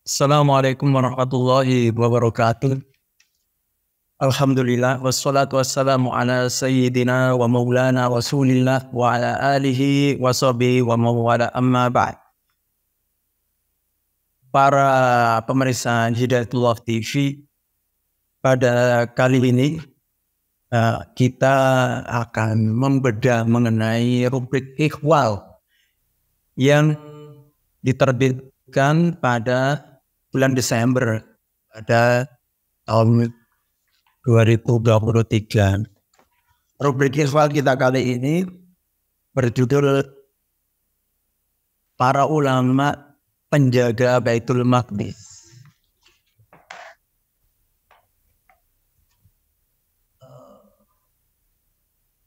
Assalamualaikum warahmatullahi wabarakatuh. Alhamdulillah wassalatu wassalamu ala sayyidina wa maulana rasulillah wa ala alihi wa sahbihi wa mawala amma ba'd. Para pemirsa Hidayatullah TV, pada kali ini kita akan membedah mengenai rubrik ikhwal yang diterbitkan pada bulan Desember pada tahun 2023. Rubrik ikhwal kita kali ini berjudul Para Ulama Penjaga Baitul Maqdis.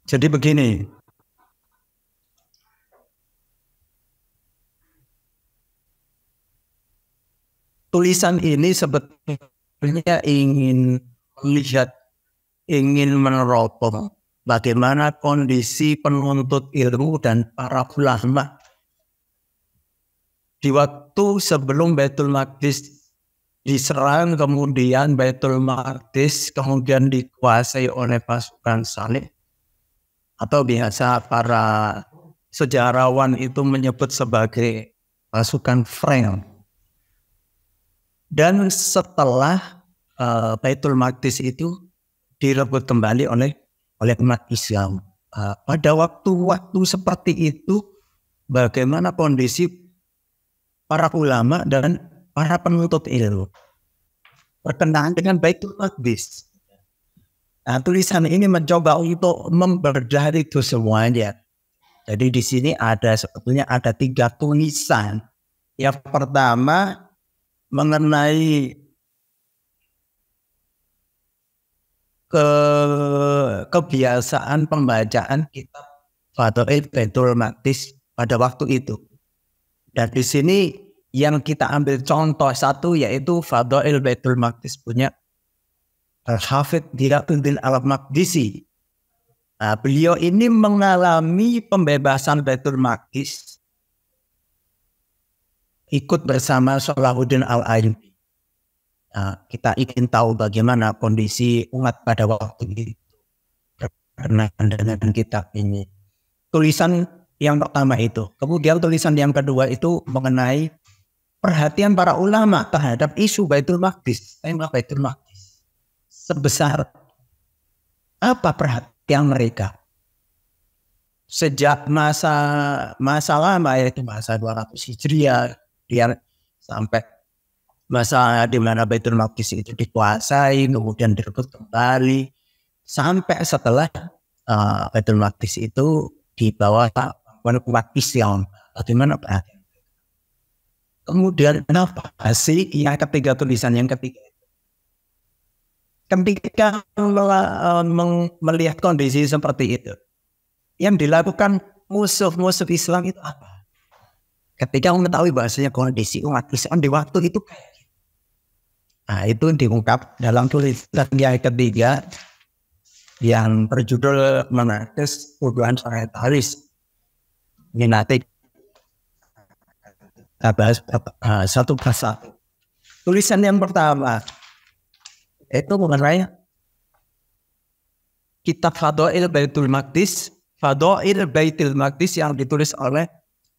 Jadi begini, tulisan ini sebetulnya ingin melihat, ingin meneropong bagaimana kondisi penuntut ilmu dan para ulama di waktu sebelum Baitul Maqdis diserang, kemudian Baitul Maqdis kemudian dikuasai oleh pasukan Salib, atau biasa para sejarawan itu menyebut sebagai pasukan Frank. Dan setelah Baitul Maqdis itu direbut kembali oleh umat Islam. Pada waktu-waktu seperti itu, bagaimana kondisi para ulama dan para penuntut ilmu berkenaan dengan Baitul Maqdis? Nah, tulisan ini mencoba untuk membedah itu semuanya. Jadi di sini sebetulnya ada 3 tulisan. Yang pertama mengenai kebiasaan pembacaan kitab Fadail Baitul Maqdis pada waktu itu. Dan di sini yang kita ambil contoh satu yaitu Fadail Baitul Maqdis punya Al-Hafidh Diratul Al-Maqdisi. Nah, beliau ini mengalami pembebasan Baitul Maqdis ikut bersama Salahuddin Al-Ayyubi. Nah, kita ingin tahu bagaimana kondisi umat pada waktu itu berkenaan dengan kitab ini. Tulisan yang pertama itu. Kemudian tulisan yang kedua itu mengenai perhatian para ulama terhadap isu Baitul Maqdis. Tema Baitul Maqdis. Sebesar apa perhatian mereka? Sejak masa lama, yaitu masa 200 Hijriah, dia sampai masa di mana Baitul Maqdis itu dikuasai, kemudian direbut kembali, sampai setelah Baitul Maqdis itu di bawah umat Islam. Bagaimana perhatian? Kemudian apa sih yang ketiga, tulisan yang ketiga? Ketika melihat kondisi seperti itu, yang dilakukan musuh-musuh Islam itu apa? Ketika mengetahui bahasanya kondisi umat Islam di waktu itu kayak gitu. Nah, itu diungkap dalam tulisan yang ketiga yang berjudul Menakis Tuduhan Sahretalis. Ini nanti bahas satu persatu. Tulisan yang pertama itu mengenai kitab Fadail Baitul Maqdis, Fadail Baitul Maqdis yang ditulis oleh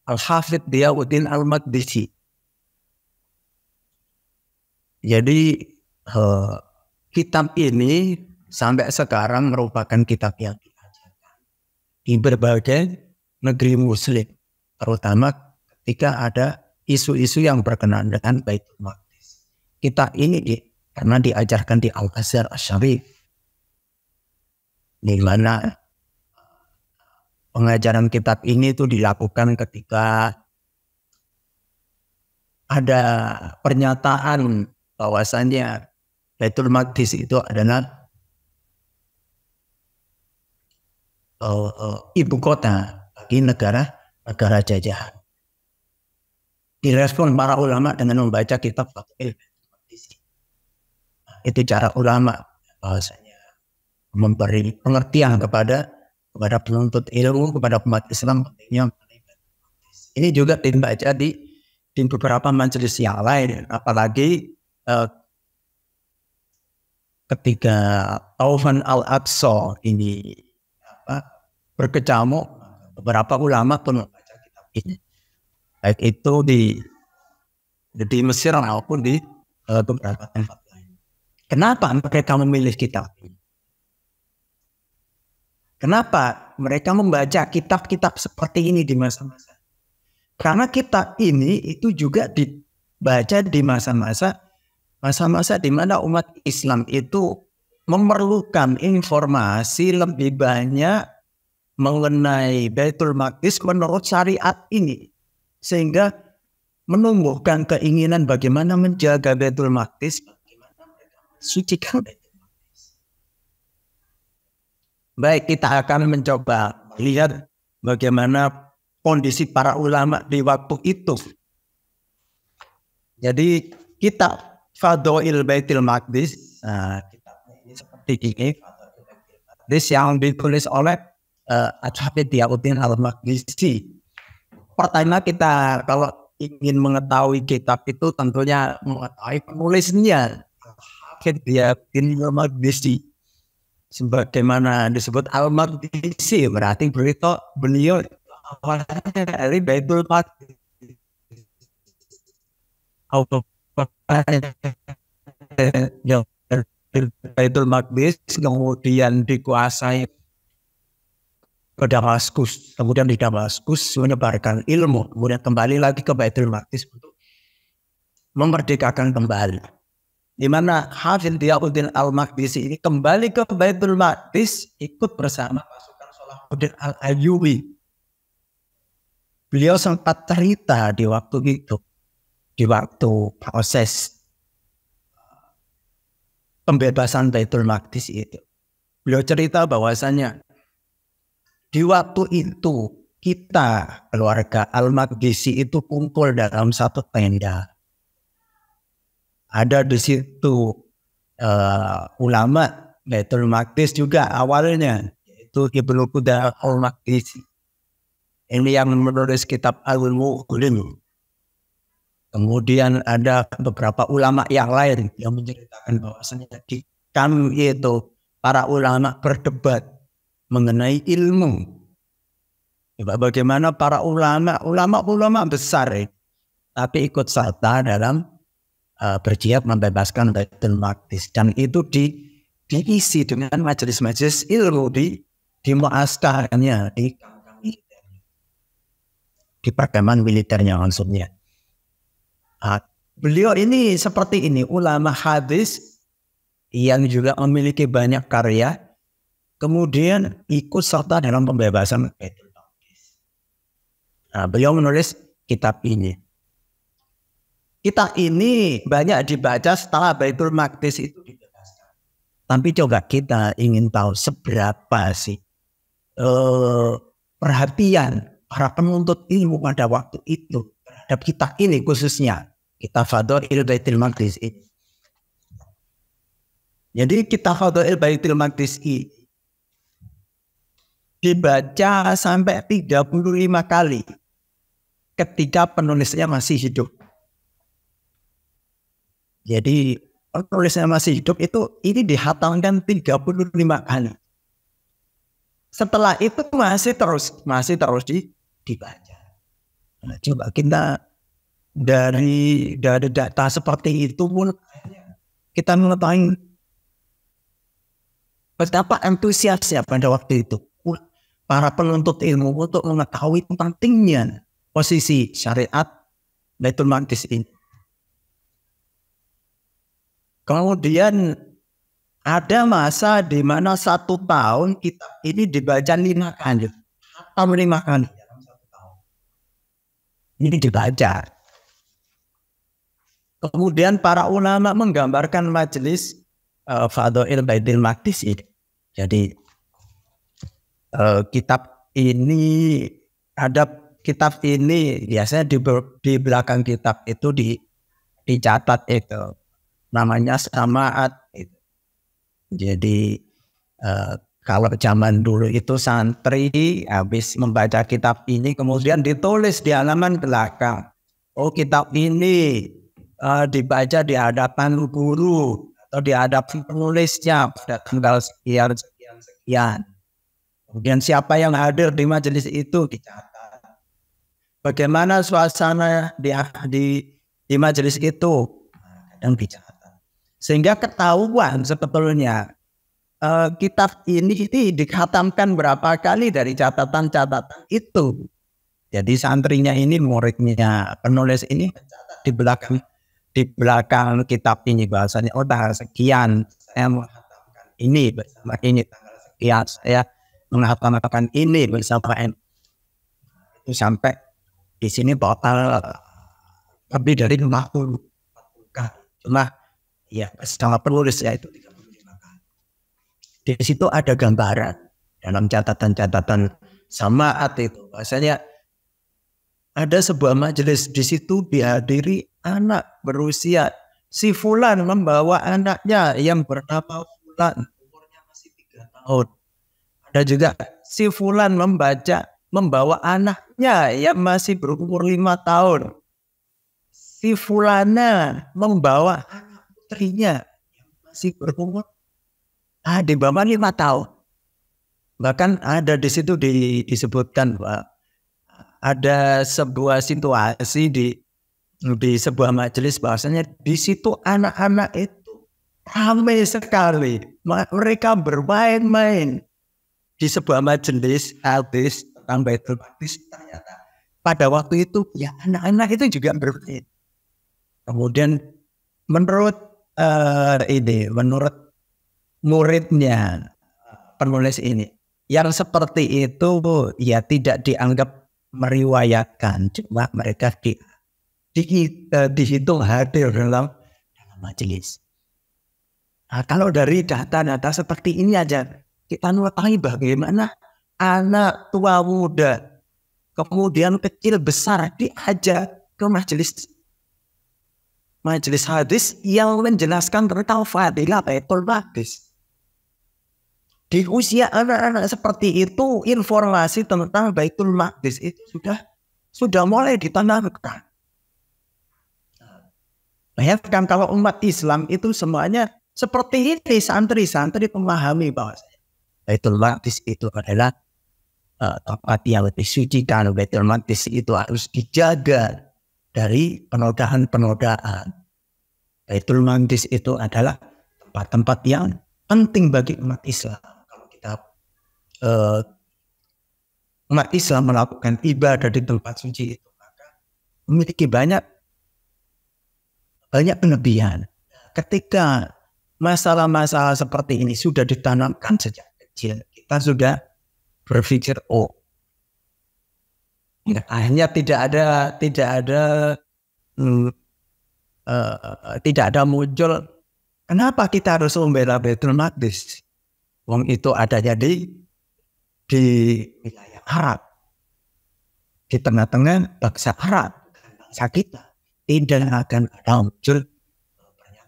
Al-Hafidh Diyauddin Al-Maqdisi. Jadi kitab ini sampai sekarang merupakan kitab yang diajarkan di berbagai negeri muslim, terutama ketika ada isu-isu yang berkenaan dengan Baitul Maqdis. Kitab ini karena diajarkan di Al-Azhar Asy-Syarif, di mana pengajaran kitab ini itu dilakukan ketika ada pernyataan bahwasannya Baitul Maqdis itu adalah ibu kota bagi negara jajahan. Direspon para ulama dengan membaca kitab Fadail Baitul Maqdis. Itu cara ulama bahwasanya memberi pengertian kepada penuntut ilmu, kepada umat Islam pentingnya. Ini juga dibaca di di beberapa majelis yang lain, apalagi ketika Taufan Al-Aqsa ini berkecamuk, beberapa ulama pun membaca kitab ini, baik itu di Mesir maupun di beberapa tempat lain. Kenapa mereka memilih kitab ini? Kenapa mereka membaca kitab-kitab seperti ini di masa-masa? Karena kitab ini itu juga dibaca di masa-masa di mana umat Islam itu memerlukan informasi lebih banyak mengenai Baitul Maqdis menurut syariat ini, sehingga menumbuhkan keinginan bagaimana menjaga Baitul Maqdis, bagaimana mereka mensucikan Baitul Maqdis. Baik, kita akan mencoba melihat bagaimana kondisi para ulama di waktu itu. Jadi kitab Fadhail Baitul Maqdis, kitabnya ini seperti ini, Fadhail Baitul Maqdis yang ditulis oleh Al-Hafidh Diauddin Al-Maqdisi. Pertama, kita kalau ingin mengetahui kitab itu tentunya mengetahui penulisnya, Al-Hafidh Diauddin Al-Maqdisi. Sebagaimana disebut Al-Maqdisi, berarti beliau awalnya dari Baitul Maqdis. Baitul Maqdis kemudian dikuasai ke Damaskus, kemudian di Damaskus menyebarkan ilmu, kemudian kembali lagi ke Baitul Maqdis untuk memerdekakan kembali. Di mana Hafidh Diauddin Al-Maqdisi ini kembali ke Baitul Maqdis ikut bersama pasukan Salahuddin Al-Ayyubi. Beliau sempat cerita di waktu itu, di waktu proses pembebasan Baitul Maqdis itu. Beliau cerita bahwasanya di waktu itu kita keluarga Al-Maqdisi itu kumpul dalam satu tenda. Ada di situ ulama Baitul Maqdis juga awalnya, yaitu Ibnu Qudamah Al-Maqdisi. Ini yang menulis kitab Al-Mu'lim. Kemudian ada beberapa ulama yang lain yang menceritakan bahwasanya kami itu para ulama berdebat mengenai ilmu. Bagaimana para ulama besar tapi ikut serta dalam berjihad membebaskan Baitul Maqdis, dan itu diisi dengan majelis-majelis ilmu di muaskaranya, di perkemahan militernya maksudnya. Beliau ini seperti ini, ulama hadis yang juga memiliki banyak karya, kemudian ikut serta dalam pembebasan Baitul Maqdis. Beliau menulis kitab ini. Kitab ini banyak dibaca setelah Baitul Maqdis itu dibebaskan. Tapi coba kita ingin tahu seberapa sih perhatian para penuntut ilmu pada waktu itu terhadap kitab ini, khususnya kitab Fadhail Baitul Maqdis ini. Jadi kitab Fadhail Baitul Maqdis ini dibaca sampai 35 kali ketika penulisnya masih hidup. Jadi penulisnya masih hidup ini dihatamkan 35 kali. Setelah itu masih terus dibaca. Nah, coba kita dari data seperti itu pun kita mengetahui betapa antusiasnya pada waktu itu para penuntut ilmu untuk mengetahui pentingnya posisi syariat Baitul Maqdis ini. Kemudian ada masa di mana 1 tahun kitab ini dibaca 5 kali, atau 5 kali dalam 1 tahun. Ini dibaca. Kemudian para ulama menggambarkan majelis Fadhail Baitul Maqdis ini. Jadi kitab ini biasanya di belakang kitab itu dicatat itu namanya samaat. Jadi kalau zaman dulu itu santri habis membaca kitab ini kemudian ditulis di halaman belakang oh kitab ini dibaca di hadapan guru atau di hadapan penulisnya pada tanggal sekian sekian sekian. Kemudian siapa yang hadir di majelis itu dicatat. Bagaimana suasana di majelis itu kadang dicatat. Sehingga ketahuan sebetulnya kitab ini dikhatamkan berapa kali dari catatan-catatan itu. Jadi santrinya ini, muridnya penulis ini di belakang kitab ini bahasanya, oh tanggal sekian saya menghatamkan ini bersama ini, tanggal sekian saya menghatamkan ini bersama ini. Itu sampai di sini total lebih dari 50 kali. Cuma ya sama penulis ya itu 35 kali. Di situ ada gambaran dalam catatan-catatan samaat itu. Bahasanya ada sebuah majelis, di situ dihadiri anak berusia, si Fulan membawa anaknya yang bernama Fulan, umurnya masih 3 tahun. Ada juga si Fulan membawa anaknya yang masih berumur 5 tahun. Si Fulana membawa anak putrinya yang masih berumur di bawah 5 tahun. Bahkan ada di situ disebutkan bahwa ada sebuah situasi di sebuah majelis, bahwasanya di situ anak-anak itu ramai sekali. Mereka bermain-main di sebuah majelis hadis tentang Baitul Maqdis. Ternyata pada waktu itu ya anak-anak itu juga bermain. Kemudian menurut muridnya penulis ini, yang seperti itu ya tidak dianggap meriwayatkan, cuma mereka dihitung hadir dalam majelis. Nah, kalau dari data-data seperti ini aja kita mengetahui bagaimana anak, tua, muda, kemudian kecil besar diajak ke majelis hadis yang menjelaskan tentang fadilah Baitul Maqdis. Di usia anak-anak seperti itu, informasi tentang Baitul Maqdis itu sudah mulai ditanamkan. Bayangkan kalau umat Islam itu semuanya seperti ini, santri-santri memahami bahwa Baitul Maqdis itu adalah tempat yang lebih suci, dan Baitul Maqdis itu harus dijaga dari penodaan-penodaan. Baitul Maqdis itu adalah tempat-tempat yang penting bagi umat Islam. Umat Islam melakukan ibadah di tempat suci itu, maka memiliki banyak kelebihan. Ketika masalah-masalah seperti ini sudah ditanamkan sejak kecil, kita sudah berpikir, akhirnya tidak ada muncul kenapa kita harus membela Baitul Maqdis. Wong itu adanya di wilayah Arab, di tengah-tengah bangsa Arab, bangsa kita. Tidak akan ada muncul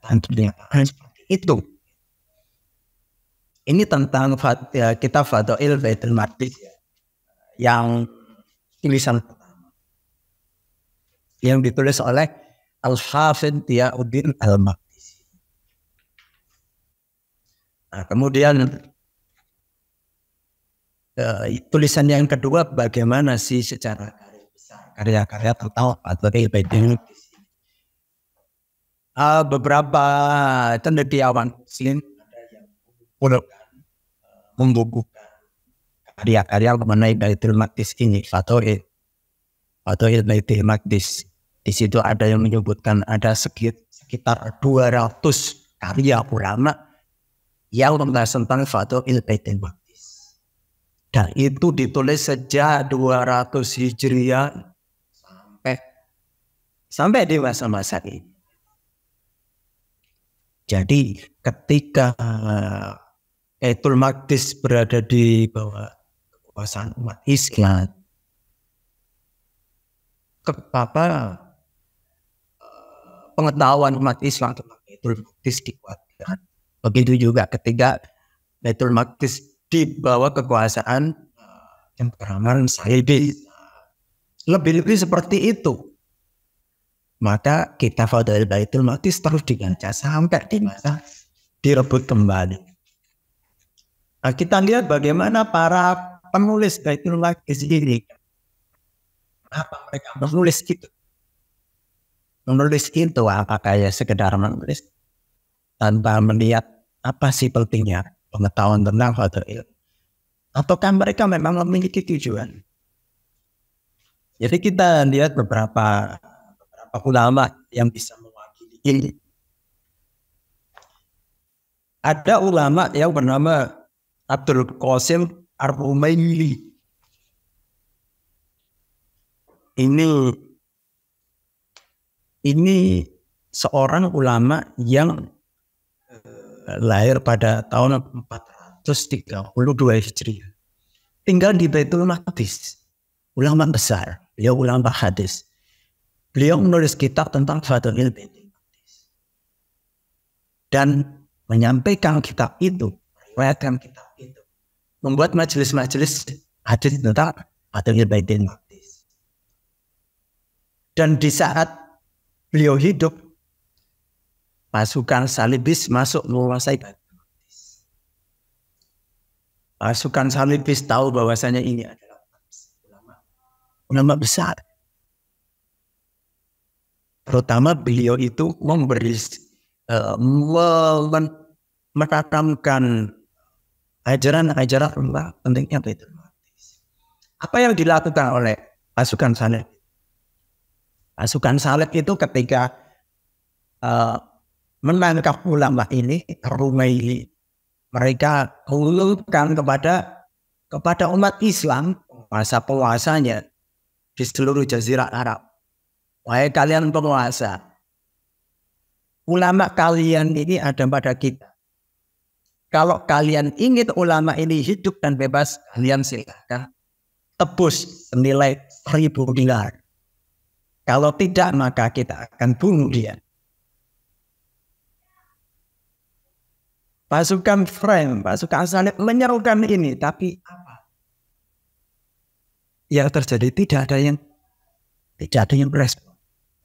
pernyataan seperti itu. Ini tentang kitab Fadail Baitul Maqdis yang tulisan pertama, yang ditulis oleh Al-Hafidh Diyauddin Al-Maqdisi. Nah, kemudian tulisan yang kedua, bagaimana sih secara karya-karya tentang Fadail Baitul Maqdis. Beberapa cendekiawan Muslim ada yang membukukan karya-karya mengenai Baitul Maqdis ini, Fadail Baitul Maqdis. Di situ ada yang menyebutkan ada sekitar 200 karya ulama yang membahas tentang Fadail Baitul Maqdis. Dan itu ditulis sejak 200 Hijriah sampai di masa-masa ini. Jadi ketika Baitul Maqdis berada di bawah kekuasaan umat Islam, pengetahuan umat Islam tentang Baitul Maqdis dikuatkan. Begitu juga ketika Baitul Maqdis di bawah kekuasaan yang bernama Sayyidi. Lebih-lebih seperti itu. Maka kita Fadail Baitul Maqdis terus dibaca sampai di masa direbut kembali. Nah, kita lihat bagaimana para penulis Baitul Maqdis ini, apa mereka menulis gitu. Menulis itu apakah ya sekedar menulis tanpa melihat apa sih pentingnya pengetahuan tentang Fadail, ataukah mereka memang memiliki tujuan. Jadi kita lihat beberapa ulama yang bisa mewakili ini. Ada ulama yang bernama Abdul Qasim Ar-Rumaili. Ini seorang ulama yang lahir pada tahun 432 Hijriah. Tinggal di Baitul Maqdis. Ulama besar, beliau ulama hadis. Beliau menulis kitab tentang Fadail Baitul Maqdis. Dan menyampaikan kitab itu, meriwayatkan kitab itu, membuat majelis-majelis hadis tentang Fadail Baitul Maqdis. Dan di saat beliau hidup, pasukan salibis masuk menguasai Baitul Maqdis. Pasukan salibis tahu bahwasanya ini adalah ulama besar. Terutama beliau itu menatamkan ajaran-ajaran tentang pentingnya Baitul Maqdis. Apa yang dilakukan oleh pasukan salib? Pasukan salib itu ketika menangkap ulama ini, Rumaili, mereka mengulurkan kepada umat Islam, penguasa-penguasanya di seluruh Jazirah Arab. Wahai kalian penguasa, ulama kalian ini ada pada kita. Kalau kalian ingin ulama ini hidup dan bebas, kalian silakan tebus senilai 1000 dinar. Kalau tidak, maka kita akan bunuh dia. Pasukan salib menyerukan ini, tapi apa yang terjadi? Tidak ada yang respon.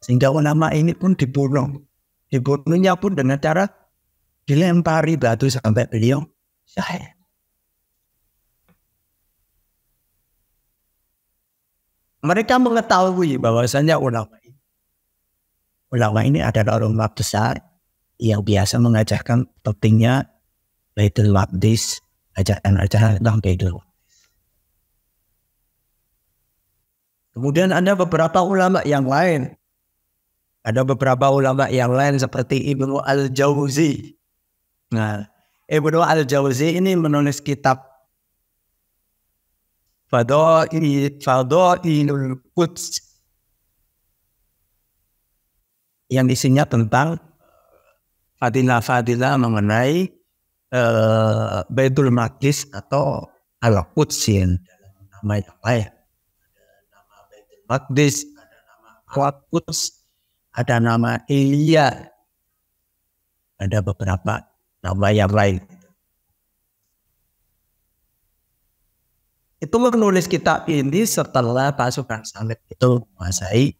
Sehingga ulama ini pun dibunuh. Dibunuhnya pun dengan cara dilempari batu sampai beliau syahid. Mereka mengetahui bahwasanya ulama ini adalah ulama besar yang biasa mengajarkan pentingnya Baitul Maqdis, ajaran-ajaran tentang Baitul Maqdis. Kemudian ada beberapa ulama yang lain. Seperti Ibnu Al-Jauzi. Nah, Ibnu Al-Jauzi ini menulis kitab Fadailul Quds yang isinya tentang fadilah-fadilah mengenai Baitul Maqdis atau Al-Quds dalam nama yang lain. Ada nama Baitul Maqdis, ada nama Al-Quds, ada nama Elia, ada beberapa nama yang lain. Itu menulis kitab ini setelah pasukan salib itu menguasai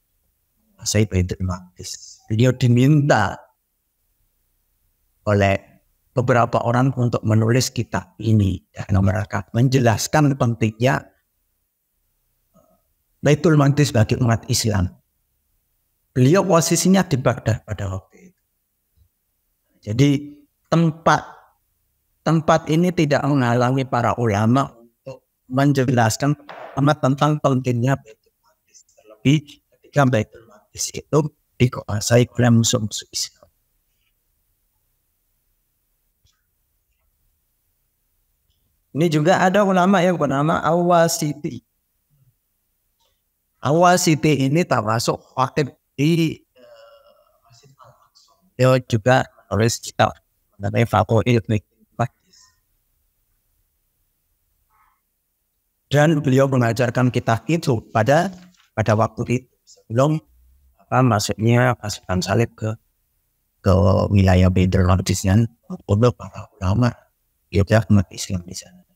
Baitul Maqdis. Beliau diminta oleh beberapa orang untuk menulis kitab ini dan mereka menjelaskan pentingnya Baitul Maqdis bagi umat Islam. Beliau posisinya di Baghdad pada waktu itu. Jadi tempat ini tidak menghalangi para ulama untuk menjelaskan tentang pentingnya Baitul Maqdis. Terlebih ketika Baitul Maqdis itu dikuasai oleh musuh-musuh Islam. Ini juga ada ulama yang bernama Al-Wasiti. Al-Wasiti ini termasuk khatib di Masjid Al-Aqsa. Dia juga menulis kitab mengenai Fadail Baitul Maqdis. Dan beliau mengajarkan kitab itu pada waktu itu sebelum masuknya pasukan salib ke wilayah Baitul Maqdis dan untuk para ulama umat Islam di sana.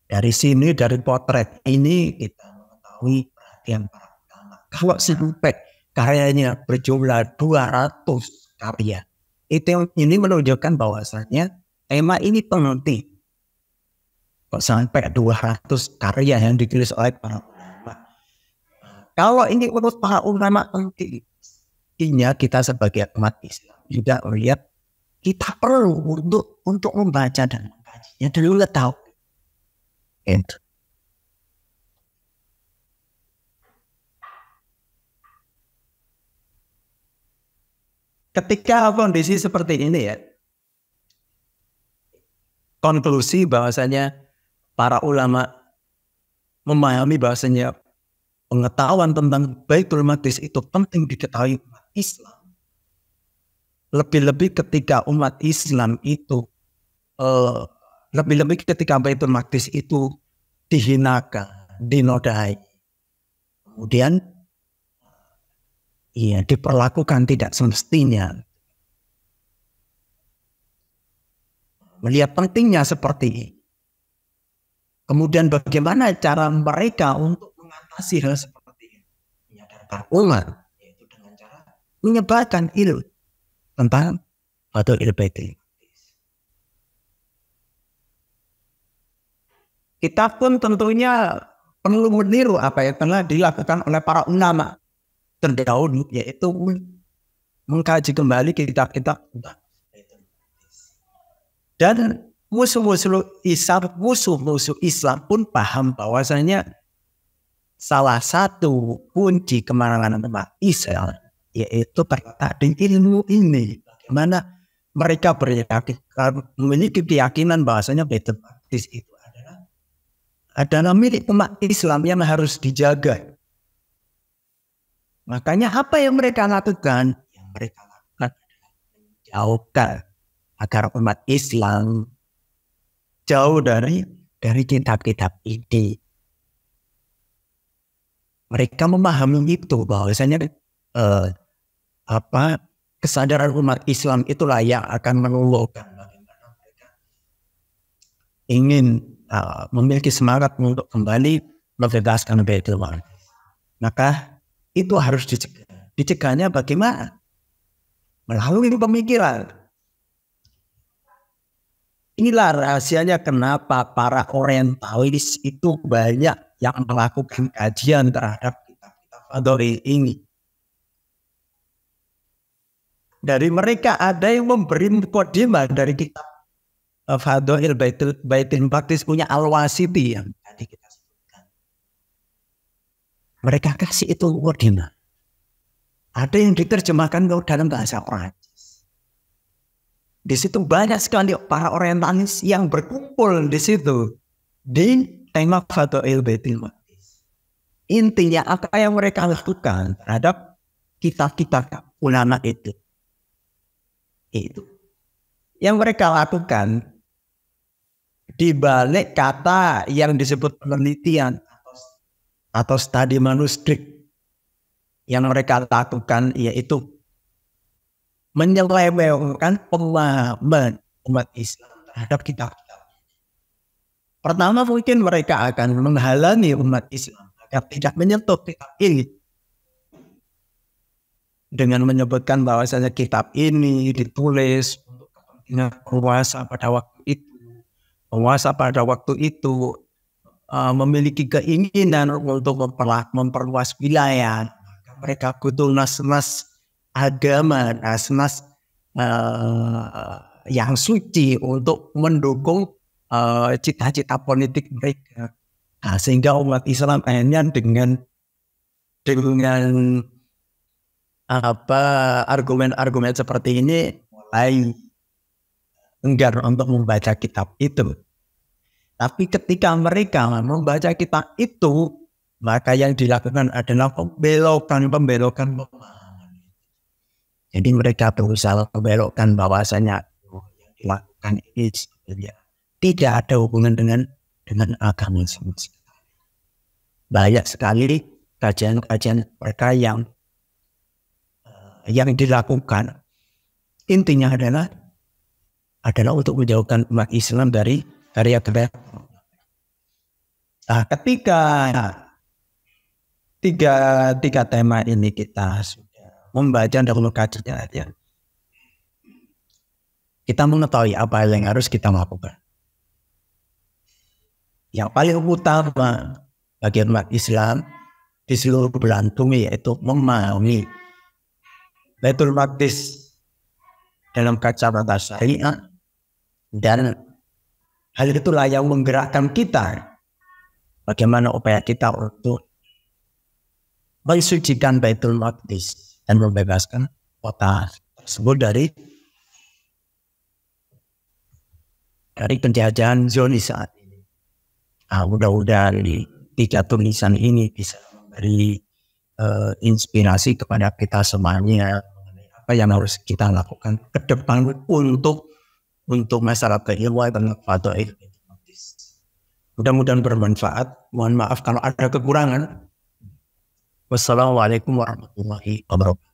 Dari sini, dari potret ini kita mengetahui perhatian para ulama. karyanya berjumlah 200 karya. Ini menunjukkan bahwasannya tema ini penting. Kok sampai 200 karya yang ditulis oleh para ulama. Kalau ini menurut para ulama penting, kita sebagai umat Islam juga melihat kita perlu untuk membaca dan mengkajinya dulu tahu. Ketika kondisi seperti ini ya, konklusi bahwasanya para ulama memahami bahwasanya pengetahuan tentang Baitul Maqdis itu penting diketahui umat Islam. Lebih-lebih ketika umat Islam itu lebih-lebih ketika Baitul Maqdis itu dihinakan, dinodai, kemudian diperlakukan tidak semestinya. Melihat pentingnya seperti ini. Kemudian bagaimana cara mereka untuk mengatasi hal seperti ini? Menyadarkan umat, yaitu dengan cara menyebarkan ilmu tentang Baitul Maqdis. Kita pun tentunya perlu meniru apa yang telah dilakukan oleh para ulama terdahulu, yaitu mengkaji kembali kitab-kitab dan musuh-musuh Islam pun paham bahwasanya salah satu kunci kemenangan umat Islam yaitu terletak di ilmu ini. Bagaimana mereka memiliki keyakinan bahwasanya Baitul Maqdis itu adalah milik umat Islam yang harus dijaga. Makanya apa yang mereka lakukan? Yang mereka lakukan adalah menjauhkan agar umat Islam jauh dari kitab-kitab ini. Mereka memahami itu bahwasanya kesadaran umat Islam itulah yang akan menumbuhkan bagaimana mereka ingin memiliki semangat untuk kembali membebaskan Baitul Maqdis. Maka itu harus dicegah. Dicegahnya bagaimana? Melalui pemikiran. Inilah rahasianya kenapa para orientalis itu banyak yang melakukan kajian terhadap kitab-kitab Fadail ini. Dari mereka ada yang memberi mukadimah dari kitab Fadail Baitul Maqdis punya Al-Wasiti yang tadi kita sebutkan. Mereka kasih itu mukadimah. Ada yang diterjemahkan dalam bahasa Prancis. Di situ banyak sekali para orientalis yang berkumpul di situ di tema Fadail Baitul Maqdis. Intinya apa yang mereka lakukan terhadap kitab-kitab ulama itu yang mereka lakukan di balik kata yang disebut penelitian atau studi manuskrip yang mereka lakukan yaitu menyelewengkan pemahaman umat Islam terhadap kitab-kitab. Pertama mungkin mereka akan menghalangi umat Islam agar tidak menyentuh kitab ini dengan menyebutkan bahwasanya kitab ini ditulis untuk kepentingan penguasa pada waktu itu. Penguasa pada waktu itu memiliki keinginan untuk memperluas wilayah. Mereka butuh nas-nas agama, nas-nas yang suci untuk mendukung cita-cita politik mereka. Nah, sehingga umat Islam akhirnya dengan argumen-argumen seperti ini mulai enggan untuk membaca kitab itu. Tapi ketika mereka membaca kitab itu, maka yang dilakukan adalah pembelokan pemahaman. Jadi mereka berusaha membelokkan bahwasanya yang dilakukan ini sebenarnya tidak ada hubungan dengan agama sama sekali. Banyak sekali kajian-kajian mereka yang dilakukan intinya adalah untuk menjauhkan umat Islam dari karya-karya. Nah, ketika tiga tema ini kita sudah membaca dan mengkajinya aja, kita mengetahui apa yang harus kita lakukan. Yang paling utama bagi umat Islam di seluruh belahan bumi yaitu memahami Baitul Maqdis dalam kacamata syariat, dan hal itulah yang menggerakkan kita bagaimana upaya kita untuk mensucikan Baitul Maqdis dan membebaskan kota tersebut dari penjajahan Zionis saat ini. Mudah-mudahan tiga tulisan ini bisa memberi inspirasi kepada kita semuanya apa yang harus kita lakukan ke depan untuk masyarakat keilmuan dan fadail. Mudah-mudahan bermanfaat. Mohon maaf kalau ada kekurangan. Wassalamualaikum warahmatullahi wabarakatuh.